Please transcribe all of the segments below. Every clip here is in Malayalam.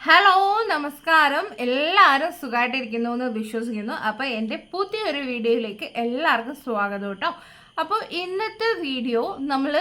ഹലോ നമസ്കാരം. എല്ലാവരും സുഖമായിട്ടിരിക്കുന്നു എന്ന് വിശ്വസിക്കുന്നു. അപ്പോൾ എൻ്റെ പുതിയൊരു വീഡിയോയിലേക്ക് എല്ലാവർക്കും സ്വാഗതം കേട്ടോ. അപ്പോൾ ഇന്നത്തെ വീഡിയോ നമ്മൾ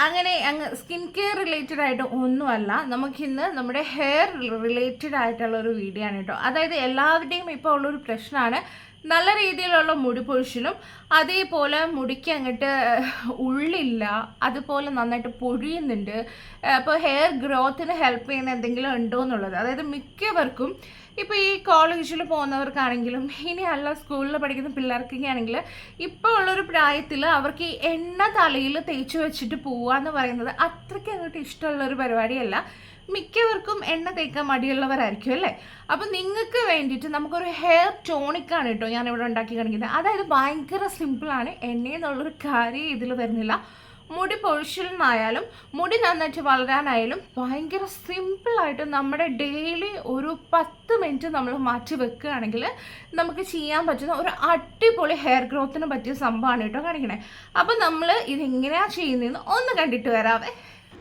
അങ്ങ് സ്കിൻ കെയർ റിലേറ്റഡ് ആയിട്ട് ഒന്നുമല്ല, നമുക്കിന്ന് നമ്മുടെ ഹെയർ റിലേറ്റഡ് ആയിട്ടുള്ളൊരു വീഡിയോ ആണ് കേട്ടോ. അതായത് എല്ലാവരുടെയും ഇപ്പോൾ ഉള്ളൊരു പ്രശ്നമാണ് നല്ല രീതിയിലുള്ള മുടി പൊഴിച്ചിലും അതേപോലെ മുടിക്ക് അങ്ങോട്ട് ഉള്ളില്ല, അതുപോലെ നന്നായിട്ട് പൊഴിയുന്നുണ്ട്. അപ്പോൾ ഹെയർ ഗ്രോത്തിന് ഹെൽപ്പ് ചെയ്യുന്ന എന്തെങ്കിലും ഉണ്ടോ എന്നുള്ളത്. അതായത് മിക്കവർക്കും ഇപ്പോൾ ഈ കോളേജിൽ പോകുന്നവർക്കാണെങ്കിലും ഇനി അല്ല സ്കൂളിൽ പഠിക്കുന്ന പിള്ളേർക്കൊക്കെ ആണെങ്കിൽ ഇപ്പോൾ ഉള്ളൊരു പ്രായത്തിൽ അവർക്ക് ഈ എണ്ണ തലയിൽ തേച്ച് വെച്ചിട്ട് പോവുക എന്ന് പറയുന്നത് അത്രയ്ക്ക് അങ്ങോട്ട് ഇഷ്ടമുള്ളൊരു പരിപാടിയല്ല. മിക്കവർക്കും എണ്ണ തേക്കാൻ മടിയുള്ളവരായിരിക്കും അല്ലേ. അപ്പം നിങ്ങൾക്ക് വേണ്ടിയിട്ട് നമുക്കൊരു ഹെയർ ടോണിക്കാണ് കേട്ടോ ഞാനിവിടെ ഉണ്ടാക്കി കാണിക്കുന്നത്. അതായത് ഭയങ്കര സിമ്പിളാണ്, എണ്ണയെന്നുള്ളൊരു കാര്യം ഇതിൽ വരുന്നില്ല. മുടി പൊഴിച്ചിലിനായാലും മുടി നന്നായിട്ട് വളരാനായാലും ഭയങ്കര സിമ്പിളായിട്ട് നമ്മുടെ ഡെയിലി ഒരു 10 മിനിറ്റ് നമ്മൾ മാറ്റി വെക്കുകയാണെങ്കിൽ നമുക്ക് ചെയ്യാൻ പറ്റുന്ന ഒരു അടിപൊളി ഹെയർ ഗ്രോത്തിന് പറ്റിയ സംഭവമാണ് കേട്ടോ കാണിക്കണേ. അപ്പം നമ്മൾ ഇതെങ്ങനെയാണ് ചെയ്യുന്നതെന്ന് ഒന്ന് കണ്ടിട്ട് വരാവേ.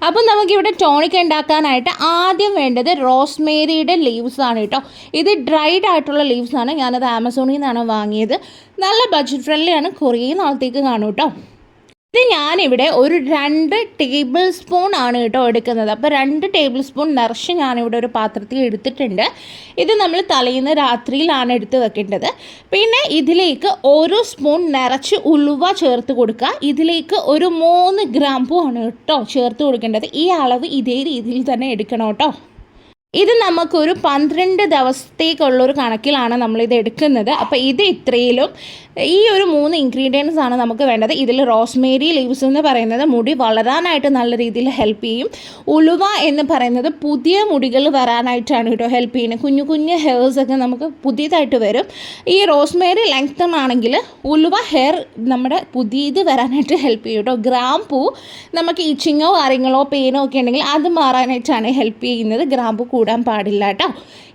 അപ്പം നമുക്കിവിടെ ടോണിക് ഉണ്ടാക്കാനായിട്ട് ആദ്യം വേണ്ടത് റോസ്മേരിയുടെ ലീവ്സ് ആണ് കേട്ടോ. ഇത് ഡ്രൈഡ് ആയിട്ടുള്ള ലീവ്സ് ആണ്, ഞാനത് ആമസോണിൽ നിന്നാണ് വാങ്ങിയത്. നല്ല ബഡ്ജറ്റ് ഫ്രണ്ട്ലി ആണ്, കുറേ നാളത്തേക്ക് കാണും കേട്ടോ. ഇത് ഞാനിവിടെ ഒരു 2 ടേബിൾ സ്പൂൺ ആണ് കേട്ടോ എടുക്കുന്നത്. അപ്പോൾ 2 ടേബിൾ സ്പൂൺ നിറച്ച് ഞാനിവിടെ ഒരു പാത്രത്തിൽ എടുത്തിട്ടുണ്ട്. ഇത് നമ്മൾ തലേന്ന് രാത്രിയിലാണ് എടുത്ത് വെക്കേണ്ടത്. പിന്നെ ഇതിലേക്ക് 1 സ്പൂൺ നിറച്ച് ഉലുവ ചേർത്ത് കൊടുക്കുക. ഇതിലേക്ക് ഒരു 3 ഗ്രാമ്പൂ ആണ് കേട്ടോ ചേർത്ത് കൊടുക്കേണ്ടത്. ഈ അളവ് ഇതേ രീതിയിൽ തന്നെ എടുക്കണം കേട്ടോ. ഇത് നമുക്കൊരു 12 ദിവസത്തേക്കുള്ളൊരു കണക്കിലാണ് നമ്മളിത് എടുക്കുന്നത്. അപ്പോൾ ഇത് ഇത്രയിലും ഈ ഒരു 3 ഇൻഗ്രീഡിയൻസ് ആണ് നമുക്ക് വേണ്ടത്. ഇതിൽ റോസ്മേരി ലീവ്സ് എന്ന് പറയുന്നത് മുടി വളരാനായിട്ട് നല്ല രീതിയിൽ ഹെൽപ്പ് ചെയ്യും. ഉലുവ എന്ന് പറയുന്നത് പുതിയ മുടികൾ വരാനായിട്ടാണ് കേട്ടോ ഹെൽപ്പ് ചെയ്യുന്നത്. കുഞ്ഞു കുഞ്ഞു ഹെയർസൊക്കെ നമുക്ക് പുതിയതായിട്ട് വരും. ഈ റോസ്മേരി ലെങ്തൺ ആണെങ്കിൽ ഉലുവ ഹെയർ നമ്മുടെ പുതിയത് വരാനായിട്ട് ഹെൽപ്പ് ചെയ്യും കേട്ടോ. ഗ്രാമ്പൂ നമുക്ക് ഇച്ചിങ്ങോ കാര്യങ്ങളോ പെയിനോ ഒക്കെ ഉണ്ടെങ്കിൽ അത് മാറാനായിട്ടാണ് ഹെൽപ്പ് ചെയ്യുന്നത്. ഗ്രാമ്പൂ കൂടാൻ പാടില്ല കേട്ടോ.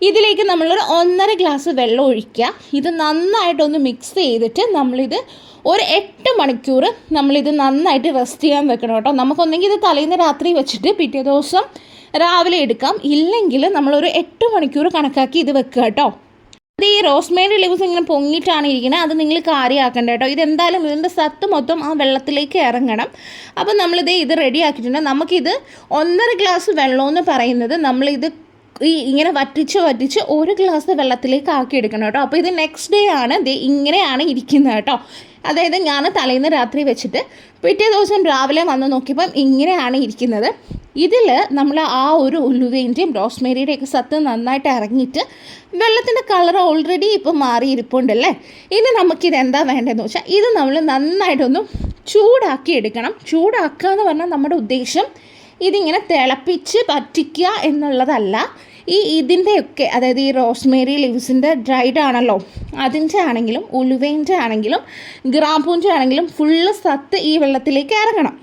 ഇതിലേക്ക് നമ്മളൊരു 1.5 ഗ്ലാസ് വെള്ളം ഒഴിക്കുക. ഇത് നന്നായിട്ടൊന്ന് മിക്സ് ചെയ്തിട്ട് നമ്മളിത് ഒരു 8 മണിക്കൂർ നമ്മളിത് നന്നായിട്ട് റെസ്റ്റ് ചെയ്യാൻ വെക്കണം കേട്ടോ. നമുക്കൊന്നെങ്കിൽ ഇത് തലേന്ന് രാത്രി വെച്ചിട്ട് പിറ്റേ ദിവസം രാവിലെ എടുക്കാം, ഇല്ലെങ്കിൽ നമ്മളൊരു 8 മണിക്കൂർ കണക്കാക്കി ഇത് വെക്കുക കേട്ടോ. അത് ഈ റോസ്മേരി ലീവ്സ് ഇങ്ങനെ പൊങ്ങിയിട്ടാണ് ഇരിക്കുന്നത്, അത് നിങ്ങൾ കാര്യമാക്കണ്ട കേട്ടോ. ഇതെന്തായാലും ഇതിൻ്റെ സത്ത് മൊത്തം ആ വെള്ളത്തിലേക്ക് ഇറങ്ങണം. അപ്പം ഇത് റെഡി ആക്കിയിട്ടുണ്ട്. നമുക്കിത് 1.5 ഗ്ലാസ് വെള്ളം എന്ന് പറയുന്നത് നമ്മളിത് ഇങ്ങനെ വറ്റിച്ച് 1 ഗ്ലാസ് വെള്ളത്തിലേക്ക് ആക്കി എടുക്കണം കേട്ടോ. അപ്പോൾ ഇത് നെക്സ്റ്റ് ഡേ ആണ് ഇങ്ങനെയാണ് ഇരിക്കുന്നത് കേട്ടോ. അതായത് ഞാൻ തലേന്ന് രാത്രി വെച്ചിട്ട് പിറ്റേ ദിവസം രാവിലെ വന്ന് നോക്കിയപ്പം ഇങ്ങനെയാണ് ഇരിക്കുന്നത്. ഇതിൽ നമ്മൾ ആ ഒരു ഉലുവേൻ്റെയും റോസ്മേരിയുടെയൊക്കെ സത്ത് നന്നായിട്ട് ഇറങ്ങിയിട്ട് വെള്ളത്തിൻ്റെ കളർ ഓൾറെഡി ഇപ്പം മാറിയിരിപ്പുണ്ടല്ലേ. ഇനി നമുക്കിത് എന്താ വേണ്ടതെന്ന് വെച്ചാൽ ഇത് നമ്മൾ നന്നായിട്ടൊന്ന് ചൂടാക്കി എടുക്കണം. ചൂടാക്കുക എന്ന് പറഞ്ഞാൽ നമ്മുടെ ഉദ്ദേശം ഇതിങ്ങനെ തിളപ്പിച്ച് പറ്റിക്കുക എന്നുള്ളതല്ല. ഇതിൻ്റെയൊക്കെ അതായത് ഈ റോസ്മേരി ലീവ്സിൻ്റെ ഡ്രൈഡ് ആണല്ലോ, അതിൻ്റെ ആണെങ്കിലും ഉലുവേൻ്റെ ആണെങ്കിലും ഗ്രാമ്പൂൻ്റെ ആണെങ്കിലും ഫുള്ള് സത്ത് ഈ വെള്ളത്തിലേക്ക് ഇറങ്ങണം.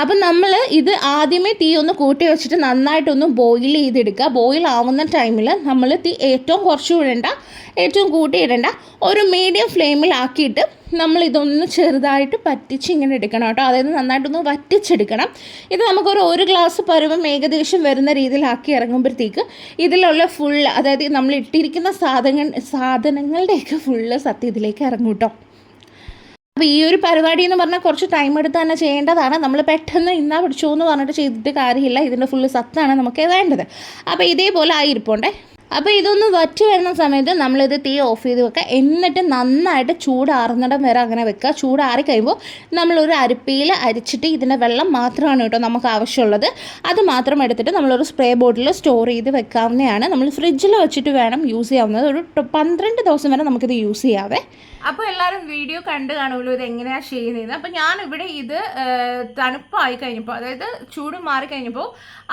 അപ്പം നമ്മൾ ഇത് ആദ്യമേ തീ ഒന്ന് കൂട്ടി വെച്ചിട്ട് നന്നായിട്ടൊന്ന് ബോയിൽ ചെയ്തെടുക്കുക. ബോയിൽ ആവുന്ന ടൈമിൽ നമ്മൾ തീ ഏറ്റവും കുറച്ച് ഇടണ്ട, ഏറ്റവും കൂട്ടി ഇടണ്ട, ഒരു മീഡിയം ഫ്ലെയിമിലാക്കിയിട്ട് നമ്മളിതൊന്ന് ചെറുതായിട്ട് പറ്റിച്ച് ഇങ്ങനെ എടുക്കണം കേട്ടോ. അതായത് നന്നായിട്ടൊന്ന് വറ്റിച്ചെടുക്കണം. ഇത് നമുക്കൊരു 1 ഗ്ലാസ് പരുവം ഏകദേശം വരുന്ന രീതിയിലാക്കി ഇറങ്ങുമ്പോഴത്തേക്ക് ഇതിലുള്ള ഫുള്ള്, അതായത് നമ്മൾ ഇട്ടിരിക്കുന്ന സാധനങ്ങളുടെയൊക്കെ ഫുള്ള് സത്യം ഇതിലേക്ക് ഇറങ്ങും കേട്ടോ. അപ്പോൾ ഈ ഒരു പരിപാടി എന്ന് പറഞ്ഞാൽ കുറച്ച് ടൈം എടുത്ത് തന്നെ ചെയ്യേണ്ടതാണ്. നമ്മൾ പെട്ടെന്ന് ഇന്നാ പിടിച്ചോ എന്ന് പറഞ്ഞിട്ട് ചെയ്തിട്ട് കാര്യമില്ല. ഇതിൻ്റെ ഫുള്ള് സത്താണ് നമുക്ക് വേണ്ടത്. അപ്പോൾ ഇതേപോലെ ആയിരിപ്പോണ്ടേ. അപ്പോൾ ഇതൊന്ന് വറ്റി വരുന്ന സമയത്ത് നമ്മളിത് തീ ഓഫ് ചെയ്ത് വെക്കുക. എന്നിട്ട് നന്നായിട്ട് ചൂടാറുന്നിടം വരെ അങ്ങനെ വെക്കുക. ചൂടാറി കഴിയുമ്പോൾ നമ്മളൊരു അരിപ്പയിൽ അരിച്ചിട്ട് ഇതിൻ്റെ വെള്ളം മാത്രമാണ് കേട്ടോ നമുക്ക് ആവശ്യമുള്ളത്. അത് മാത്രം എടുത്തിട്ട് നമ്മളൊരു സ്പ്രേ ബോട്ടിൽ സ്റ്റോർ ചെയ്ത് വെക്കാവുന്നതാണ്. നമ്മൾ ഫ്രിഡ്ജിൽ വെച്ചിട്ട് വേണം യൂസ് ചെയ്യാവുന്നത്. ഒരു 12 ദിവസം വരെ നമുക്കിത് യൂസ് ചെയ്യാവേ. അപ്പോൾ എല്ലാവരും വീഡിയോ കണ്ട് കാണുമല്ലോ ഇത് എങ്ങനെയാണ് ചെയ്യുന്നതെന്ന്. അപ്പോൾ ഞാനിവിടെ ഇത് തണുപ്പായി കഴിഞ്ഞപ്പോൾ, അതായത് ചൂട് മാറി കഴിഞ്ഞപ്പോൾ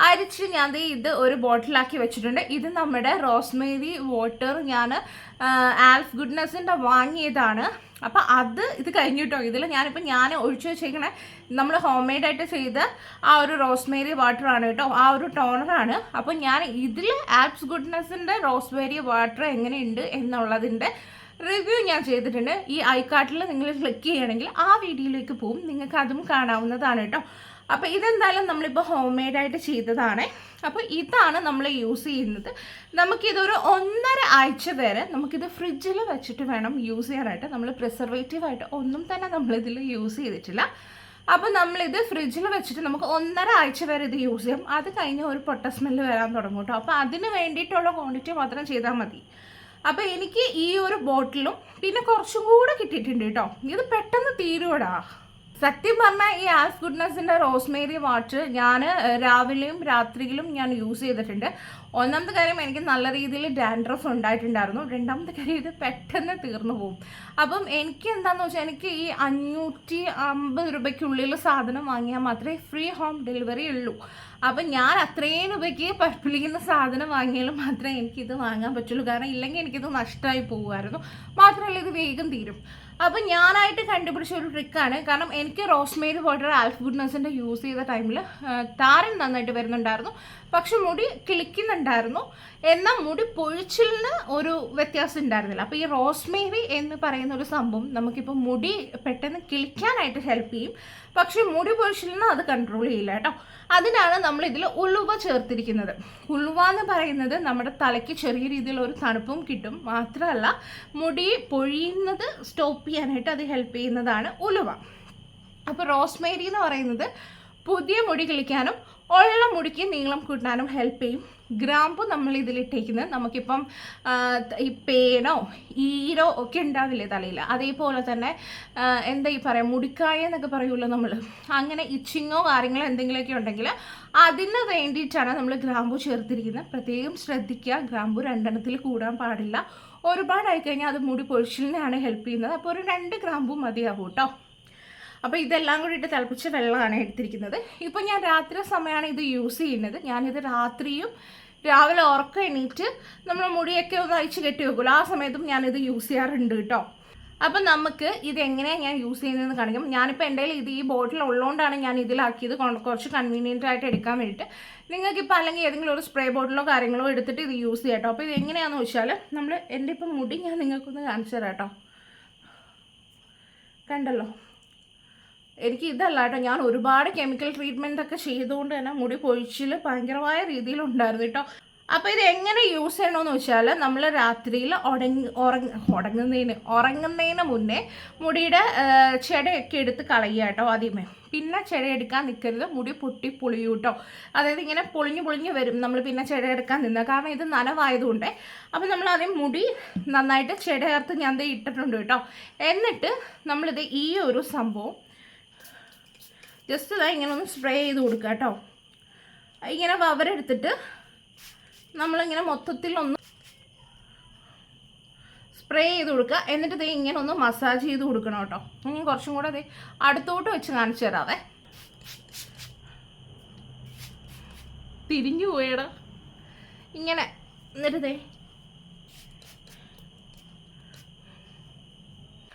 അരിച്ച് ഞാൻ ഇത് ഒരു ബോട്ടിലാക്കി വെച്ചിട്ടുണ്ട്. ഇത് നമ്മുടെ റോസ്മേരി വാട്ടർ ഞാൻ ആൽഫ് ഗുഡ്നെസ്സിൻ്റെ വാങ്ങിയതാണ്. അപ്പോൾ ഇത് കഴിഞ്ഞിട്ടോ ഇതിൽ ഞാൻ ഒഴിച്ചു വെച്ചേക്കണേ നമ്മൾ ഹോം മെയ്ഡായിട്ട് ചെയ്ത ആ ഒരു റോസ്മേരി വാട്ടറാണ് കേട്ടോ, ആ ഒരു ടോണറാണ്. അപ്പോൾ ഞാൻ ഇതിൽ ആൽഫ് ഗുഡ്നെസ്സിൻ്റെ റോസ്മേരി വാട്ടർ എങ്ങനെയുണ്ട് എന്നുള്ളതിൻ്റെ റിവ്യൂ ഞാൻ ചെയ്തിട്ടുണ്ട്. ഈ ഐ കാർട്ടിൽ നിങ്ങൾ ക്ലിക്ക് ചെയ്യുകയാണെങ്കിൽ ആ വീഡിയോയിലേക്ക് പോകും, നിങ്ങൾക്ക് അതും കാണാവുന്നതാണ് കേട്ടോ. അപ്പോൾ ഇതെന്തായാലും നമ്മളിപ്പോൾ ഹോം മെയ്ഡായിട്ട് ചെയ്തതാണ്. അപ്പോൾ ഇതാണ് നമ്മൾ യൂസ് ചെയ്യുന്നത്. നമുക്കിതൊരു 1.5 ആഴ്ച വരെ നമുക്കിത് ഫ്രിഡ്ജിൽ വെച്ചിട്ട് വേണം യൂസ് ചെയ്യാനായിട്ട്. നമ്മൾ പ്രിസർവേറ്റീവായിട്ട് ഒന്നും തന്നെ നമ്മളിതിൽ യൂസ് ചെയ്തിട്ടില്ല. അപ്പോൾ നമ്മളിത് ഫ്രിഡ്ജിൽ വെച്ചിട്ട് നമുക്ക് 1.5 ആഴ്ച വരെ ഇത് യൂസ് ചെയ്യാം. അത് കഴിഞ്ഞ് ഒരു പൊട്ട സ്മെല്ല് വരാൻ തുടങ്ങും കേട്ടോ. അപ്പോൾ അതിന് വേണ്ടിയിട്ടുള്ള ക്വാണ്ടിറ്റി മാത്രം ചെയ്താൽ മതി. അപ്പോൾ എനിക്ക് ഈ ഒരു ബോട്ടിലും പിന്നെ കുറച്ചും കൂടെ കിട്ടിയിട്ടുണ്ട് കേട്ടോ. ഇത് പെട്ടെന്ന് തീരുവടാ. സത്യം പറഞ്ഞാൽ ഈ ആൽഫ് ഗുഡ്നസിൻ്റെ റോസ്മേരി വാട്ടർ ഞാൻ രാവിലെയും രാത്രിയിലും ഞാൻ യൂസ് ചെയ്തിട്ടുണ്ട്. ഒന്നാമത്തെ കാര്യം എനിക്ക് നല്ല രീതിയിൽ ഡാൻഡ്രഫ് ഉണ്ടായിട്ടുണ്ടായിരുന്നു. രണ്ടാമത്തെ കാര്യം ഇത് പെട്ടെന്ന് തീർന്നു പോകും. അപ്പം എനിക്ക് എന്താണെന്ന് വെച്ചാൽ എനിക്ക് ഈ 550 രൂപയ്ക്കുള്ളിൽ സാധനം വാങ്ങിയാൽ മാത്രമേ ഫ്രീ ഹോം ഡെലിവറി ഉള്ളൂ. അപ്പം ഞാൻ അത്രയും രൂപയ്ക്ക് പർപ്പിളിക്കുന്ന സാധനം വാങ്ങിയാലും മാത്രമേ എനിക്കിത് വാങ്ങാൻ പറ്റുള്ളൂ. കാരണം ഇല്ലെങ്കിൽ എനിക്കിത് നഷ്ടമായി പോകുമായിരുന്നു. മാത്രമല്ല ഇത് വേഗം തീരും. അപ്പം ഞാനായിട്ട് കണ്ടുപിടിച്ച ഒരു ട്രിക്കാണ്. കാരണം എനിക്ക് റോസ്മേരി വാട്ടർ ആൽഫ് ഗുഡ്നസിൻ്റെ യൂസ് ചെയ്ത ടൈമിൽ താരൻ നന്നായിട്ട് വരുന്നുണ്ടായിരുന്നു, പക്ഷെ മുടി കിളിക്കുന്നുണ്ടായിരുന്നു, എന്നാൽ മുടി പൊഴിച്ചിലിന് ഒരു വ്യത്യാസം ഉണ്ടായിരുന്നില്ല. അപ്പോൾ ഈ റോസ്മേരി എന്ന് പറയുന്ന ഒരു സംഭവം നമുക്കിപ്പോൾ മുടി പെട്ടെന്ന് കിളിക്കാനായിട്ട് ഹെൽപ്പ് ചെയ്യും, പക്ഷെ മുടി പൊഴിച്ചിലിന് അത് കൺട്രോൾ ചെയ്യില്ല കേട്ടോ. അതിനാണ് നമ്മളിതിൽ ഉലുവ ചേർത്തിരിക്കുന്നത്. ഉലുവ എന്ന് പറയുന്നത് നമ്മുടെ തലയ്ക്ക് ചെറിയ രീതിയിലൊരു തണുപ്പും കിട്ടും, മാത്രമല്ല മുടി പൊഴിയുന്നത് സ്റ്റോപ്പ് ചെയ്യാനായിട്ട് അത് ഹെൽപ്പ് ചെയ്യുന്നതാണ് ഉലുവ. അപ്പോൾ റോസ്മേരി എന്ന് പറയുന്നത് പുതിയ മുടി കിളിക്കാനും ഉള്ള മുടിക്ക് നീളം കൂട്ടാനും ഹെൽപ്പ് ചെയ്യും. ഗ്രാമ്പു നമ്മൾ ഇതിലിട്ടേക്കുന്നത് നമുക്കിപ്പം ഈ പേനോ ഈരോ ഒക്കെ ഉണ്ടാവില്ലേ തലയിൽ, അതേപോലെ തന്നെ എന്താ ഈ പറയാം മുടിക്കായ എന്നൊക്കെ പറയുമല്ലോ നമ്മൾ, അങ്ങനെ ഇച്ചിങ്ങോ കാര്യങ്ങളോ എന്തെങ്കിലുമൊക്കെ ഉണ്ടെങ്കിൽ അതിന് വേണ്ടിയിട്ടാണ് നമ്മൾ ഗ്രാമ്പു ചേർത്തിരിക്കുന്നത്. പ്രത്യേകം ശ്രദ്ധിക്കുക, ഗ്രാമ്പു 2 എണ്ണത്തിൽ കൂടാൻ പാടില്ല. ഒരുപാടായി കഴിഞ്ഞാൽ അത് മുടി പൊഴിച്ചിലിനെയാണ് ഹെൽപ്പ് ചെയ്യുന്നത്. അപ്പോൾ ഒരു 2 ഗ്രാമ്പു മതിയാവും കേട്ടോ. അപ്പോൾ ഇതെല്ലാം കൂടി ഇട്ട് തിളപ്പിച്ച വെള്ളമാണ് എടുത്തിരിക്കുന്നത്. ഇപ്പോൾ ഞാൻ രാത്രി സമയമാണ് ഇത് യൂസ് ചെയ്യുന്നത്. ഞാനിത് രാത്രിയും രാവിലെ ഉറക്കം എണീറ്റ് നമ്മൾ മുടിയൊക്കെ ഒന്ന് അയച്ച് കെട്ടി വെക്കുമല്ലോ, ആ സമയത്തും ഞാനിത് യൂസ് ചെയ്യാറുണ്ട് കേട്ടോ. അപ്പം നമുക്ക് ഇതെങ്ങനെയാണ് ഞാൻ യൂസ് ചെയ്യുന്നതെന്ന് കാണിക്കാം. ഞാനിപ്പോൾ എൻ്റെ കയ്യിൽ ഇത് ഈ ബോട്ടിൽ ഉള്ളതുകൊണ്ടാണ് ഞാൻ ഇതിലാക്കിയത്, കുറച്ച് കൺവീനിയൻ്റ് ആയിട്ട് എടുക്കാൻ വേണ്ടിയിട്ട്. നിങ്ങൾക്കിപ്പോൾ അല്ലെങ്കിൽ ഏതെങ്കിലും ഒരു സ്പ്രേ ബോട്ടിലോ കാര്യങ്ങളോ എടുത്തിട്ട് ഇത് യൂസ് ചെയ്യാം കേട്ടോ. അപ്പോൾ ഇത് എങ്ങനെയാണെന്ന് വെച്ചാൽ നമ്മൾ എൻ്റെ ഇപ്പം മുടി ഞാൻ നിങ്ങൾക്കൊന്ന് കാണിച്ചു തരാം കേട്ടോ. കണ്ടല്ലോ, എനിക്ക് ഇതല്ല കേട്ടോ, ഞാൻ ഒരുപാട് കെമിക്കൽ ട്രീറ്റ്മെൻ്റ് ഒക്കെ ചെയ്തുകൊണ്ട് തന്നെ മുടി പൊഴിച്ചിൽ ഭയങ്കരമായ രീതിയിലുണ്ടായിരുന്നു കേട്ടോ. അപ്പോൾ ഇത് എങ്ങനെ യൂസ് ചെയ്യണമെന്ന് വെച്ചാൽ നമ്മൾ രാത്രിയിൽ ഉറങ്ങുന്നതിന് മുന്നേ മുടിയുടെ ചെടയൊക്കെ എടുത്ത് കളയുക കേട്ടോ ആദ്യമേ. പിന്നെ ചെട എടുക്കാൻ നിൽക്കരുത്, മുടി പൊട്ടി പൊളിയും കേട്ടോ. അതായത് ഇങ്ങനെ പൊളിഞ്ഞ് വരും നമ്മൾ പിന്നെ ചെട എടുക്കാൻ നിന്നാൽ, കാരണം ഇത് നനവായതുകൊണ്ട്. അപ്പോൾ നമ്മൾ ആദ്യം മുടി നന്നായിട്ട് ചെട ചേർത്ത് ഞാൻ ഇത് ഇട്ടിട്ടുണ്ട് കേട്ടോ. എന്നിട്ട് നമ്മളിത് ഈ ഒരു സംഭവം ജസ്റ്റ് ഇതാ ഇങ്ങനെ ഒന്ന് സ്പ്രേ ചെയ്ത് കൊടുക്കുക കേട്ടോ. ഇങ്ങനെ വവരെടുത്തിട്ട് നമ്മളിങ്ങനെ മൊത്തത്തിലൊന്ന് സ്പ്രേ ചെയ്ത് കൊടുക്കുക. എന്നിട്ട് ഇത് ഇങ്ങനെ ഒന്ന് മസാജ് ചെയ്ത് കൊടുക്കണം കേട്ടോ. ഞാൻ കുറച്ചും കൂടെ ഇത് അടുത്തോട്ട് വെച്ച് കാണിച്ചു തരാവേ. തിരിഞ്ഞു പോയടാ ഇങ്ങനെ. എന്നിട്ട്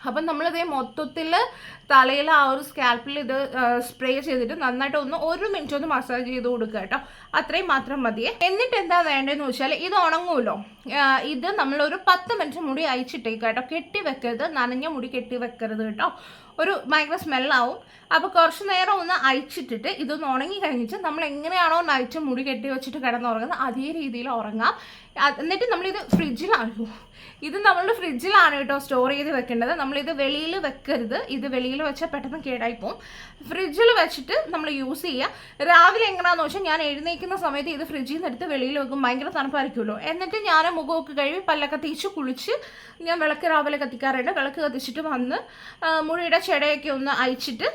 അപ്പം നമ്മളിതേ മൊത്തത്തിൽ തലയിൽ ആ ഒരു സ്കാൽപ്പിൽ ഇത് സ്പ്രേ ചെയ്തിട്ട് നന്നായിട്ട് 1 മിനിറ്റ് ഒന്ന് മസാജ് ചെയ്ത് കൊടുക്കുക കേട്ടോ. അത്രയും മാത്രം മതിയേ. എന്നിട്ട് എന്താ വേണ്ടതെന്ന് വെച്ചാൽ ഇത് ഉണങ്ങുമല്ലോ, ഇത് നമ്മളൊരു 10 മിനിറ്റ് മുടി അയച്ചിട്ടേക്കുക കേട്ടോ. കെട്ടി വെക്കരുത്, നനഞ്ഞ മുടി കെട്ടി വെക്കരുത് കേട്ടോ. ഒരു ഭയങ്കര സ്മെല്ലാവും. അപ്പോൾ കുറച്ച് നേരം ഒന്ന് അയച്ചിട്ടിട്ട് ഇതൊന്ന് ഉണങ്ങി കഴിഞ്ഞിട്ട് നമ്മൾ എങ്ങനെയാണോ നൈറ്റ് മുടി കെട്ടി വെച്ചിട്ട് കിടന്നുറങ്ങുന്നത് അതേ രീതിയിൽ ഉറങ്ങാം. എന്നിട്ട് നമ്മളിത് ഫ്രിഡ്ജിലാണ് കേട്ടോ സ്റ്റോർ ചെയ്ത് വെക്കേണ്ടത്. നമ്മളിത് വെളിയിൽ വെക്കരുത്. ഇത് വെളിയിൽ വെച്ചാൽ പെട്ടെന്ന് കേടായി പോകും. ഫ്രിഡ്ജിൽ വെച്ചിട്ട് നമ്മൾ യൂസ് ചെയ്യുക. രാവിലെ എങ്ങനെയാണെന്ന് വെച്ചാൽ ഞാൻ എഴുന്നേൽക്കുന്ന സമയത്ത് ഇത് ഫ്രിഡ്ജിൽ നിന്ന് എടുത്ത് വെളിയിൽ വെക്കും, ഭയങ്കര തണുപ്പായിരിക്കുമല്ലോ. എന്നിട്ട് ഞാൻ മുഖമൊക്കെ കഴുകി പല്ലൊക്കെ തേച്ച് കുളിച്ച് ഞാൻ വിളക്ക് രാവിലെ കത്തിക്കാറുണ്ട്. വിളക്ക് കത്തിച്ചിട്ട് വന്ന് മുടിയുടെ ചെടയൊക്കെ ഒന്ന് അയച്ചിട്ട്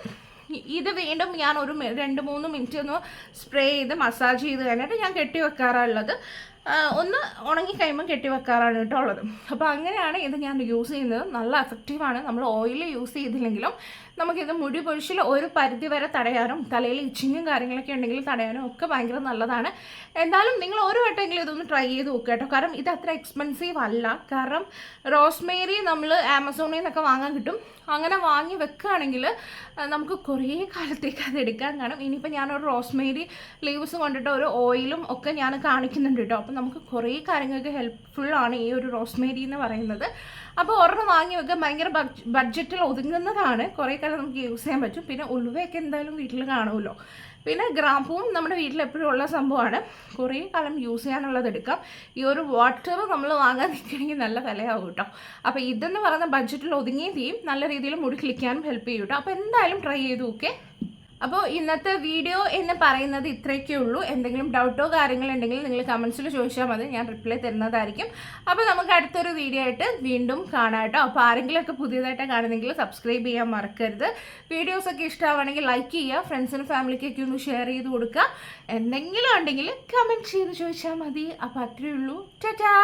ഇത് വീണ്ടും ഞാൻ ഒരു 2-3 മിനിറ്റ് ഒന്ന് സ്പ്രേ ചെയ്ത് മസാജ് ചെയ്ത് കഴിഞ്ഞിട്ട് ഞാൻ കെട്ടി വെക്കാറുള്ളത്. ഒന്ന് ഉണങ്ങി കഴിയുമ്പോൾ കെട്ടി വെക്കാറാണ് കേട്ടോ ഉള്ളത്. അപ്പോൾ അങ്ങനെയാണ് ഇത് ഞാൻ യൂസ് ചെയ്യുന്നത്. നല്ല എഫക്റ്റീവാണ്. നമ്മൾ ഓയിൽ യൂസ് ചെയ്തില്ലെങ്കിലും നമുക്കിത് മുടി പൊഴിച്ചിൽ ഒരു പരിധി വരെ തടയാനും തലയിൽ ഇച്ചിങ്ങും കാര്യങ്ങളൊക്കെ ഉണ്ടെങ്കിൽ തടയാനും ഒക്കെ ഭയങ്കര നല്ലതാണ്. എന്തായാലും നിങ്ങൾ ഒരു വട്ടമെങ്കിലും ഇതൊന്ന് ട്രൈ ചെയ്ത് നോക്കുക കേട്ടോ. കാരണം ഇത് അത്ര എക്സ്പെൻസീവ് അല്ല. കാരണം റോസ്മേരി നമ്മൾ ആമസോണിൽ നിന്നൊക്കെ വാങ്ങാൻ കിട്ടും. അങ്ങനെ വാങ്ങി വെക്കുകയാണെങ്കിൽ നമുക്ക് കുറേ കാലത്തേക്ക് അത് എടുക്കാൻ കാണും. ഇനിയിപ്പോൾ ഞാനൊരു റോസ്മേരി ലീവ്സ് കൊണ്ടിട്ട് ഒരു ഓയിലും ഒക്കെ ഞാൻ കാണിക്കുന്നുണ്ട് കേട്ടോ. അപ്പോൾ നമുക്ക് കുറേ കാര്യങ്ങൾക്ക് ഹെൽപ്ഫുള്ളാണ് ഈ ഒരു റോസ്മേരി എന്ന് പറയുന്നത്. അപ്പോൾ ഒരെണ്ണം വാങ്ങി വെക്കാൻ ഭയങ്കര ബഡ്ജറ്റിൽ ഒതുങ്ങുന്നതാണ്, കുറേ കാലം നമുക്ക് യൂസ് ചെയ്യാൻ പറ്റും. പിന്നെ ഉലുവയൊക്കെ എന്തായാലും വീട്ടിൽ കാണുമല്ലോ. പിന്നെ ഗ്രാമ്പൂവും നമ്മുടെ വീട്ടിൽ എപ്പോഴും ഉള്ള സംഭവമാണ്, കുറേ കാലം യൂസ് ചെയ്യാനുള്ളത് എടുക്കാം. ഈ ഒരു വാട്ടർ നമ്മൾ വാങ്ങാൻ നിൽക്കണമെങ്കിൽ നല്ല വിലയാവും കേട്ടോ. അപ്പോൾ ഇതെന്ന് പറയുന്ന ബഡ്ജറ്റിൽ ഒതുങ്ങുകയും ചെയ്യും, നല്ല രീതിയിൽ മുടി കിളിക്കാനും ഹെൽപ്പ് ചെയ്യും കേട്ടോ. അപ്പോൾ എന്തായാലും ട്രൈ ചെയ്തു നോക്കേ. അപ്പോൾ ഇന്നത്തെ വീഡിയോ എന്ന് പറയുന്നത് ഇത്രയൊക്കെ ഉള്ളൂ. എന്തെങ്കിലും ഡൗട്ടോ കാര്യങ്ങളോ ഉണ്ടെങ്കിൽ നിങ്ങൾ കമൻസിൽ ചോദിച്ചാൽ മതി, ഞാൻ റിപ്ലൈ തരുന്നതായിരിക്കും. അപ്പോൾ നമുക്ക് അടുത്തൊരു വീഡിയോ ആയിട്ട് വീണ്ടും കാണാം കേട്ടോ. അപ്പോൾ ആരെങ്കിലുമൊക്കെ പുതിയതായിട്ട് കാണുന്നെങ്കിൽ സബ്സ്ക്രൈബ് ചെയ്യാൻ മറക്കരുത്. വീഡിയോസൊക്കെ ഇഷ്ടമാണെങ്കിൽ ലൈക്ക് ചെയ്യുക, ഫ്രണ്ട്സിനും ഫാമിലിക്കൊക്കെ ഒന്ന് ഷെയർ ചെയ്ത് കൊടുക്കുക. എന്തെങ്കിലും ഉണ്ടെങ്കിൽ കമൻറ്റ് ചെയ്ത് ചോദിച്ചാൽ മതി. അപ്പോൾ അത്രയേ ഉള്ളൂ. ടാറ്റാ.